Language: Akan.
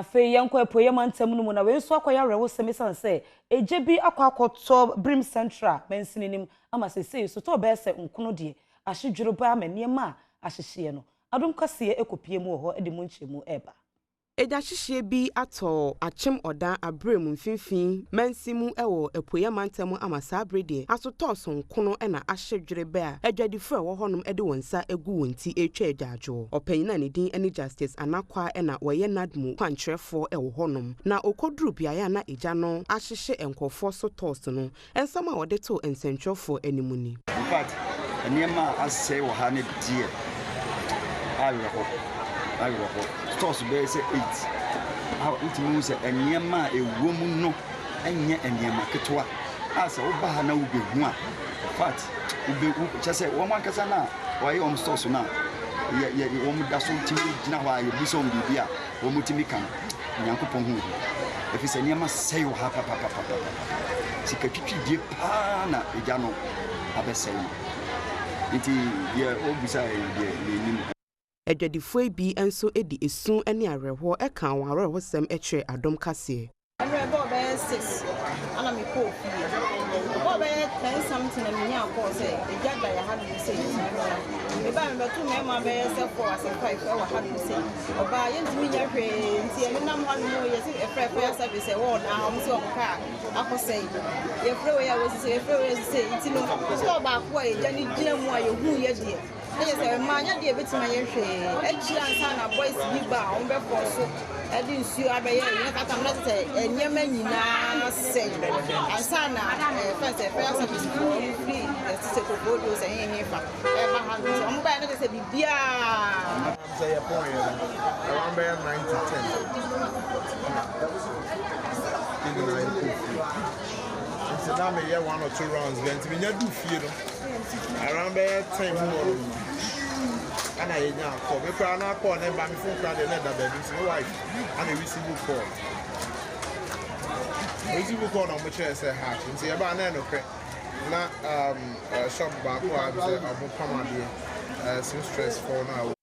Afe yanko epoye mantem no mu na we nso akoya rewo semisan se eje bi akwakoto Brim Central mensininim ama sese so to be se nkono de ahyedwuro ba amaniema ahyehye no Adom Kasee ekopie mu ho ede mu nchemu eba Eja hihye bi ato Akyem Oda abrem mfimfin mansimu ewo epoye mantem ama sabre de asoto so nkono na ahyedwure be a adwadifo ewo honom ede wonsa egu wonti etwa adwajo opanyina ne din ene Justice Anakwa na woye nadmu kwankyerefo ewo honom na okodru biaya na eja no ahyehye enkofo so toss no ensam a wode to ensentwofo animuni in fact eniema asay wo ha ne die ayo toss be say 8 how it means eniema ewo mu no enye eniema ketwa asa wo ba na wo behu a in fact wo chese wo mankasa na wo ye toss na ye wo mu da so timi gina ho a ye bi so mbibi a wo mu timi kan nyankopon hu efise eniema say wo ha papa sikatwitwi die pa na eja no abesai iti ye obisa ye ni Adwadifo bi enso edi esu ene areho eka wanre hosem etwe Adom Kasee Bo be 6 ana me ko fie bo be 10 something na me akọ say ejada ya ha no say me ba me to me ma be say 4 as 5 e wa ha no say oba ye ntimi nya hwe nti e nam ha no ye say e fire service e wo na am say on car akọ say ye fre we ya we say nti no so ba akọ e ja ni gina mu a ye hu ye de Yes, manya de betima ye hwe echi ansa na boys bi ba on be for so e di nsu abaye ye kata na te enyema nyina sei ansa na first fire service free se ko bodo se he fa e ba ha so on ba na se bibia say a point around 9 to 10 so now me 1 or 2 rounds then we need do fear around 10 more and I now for me cry na call na ba me phone cry the net that baby so wife and a receive call on which say hack nti e ba na no kre na shop ba ko a be abo pama de some stress for now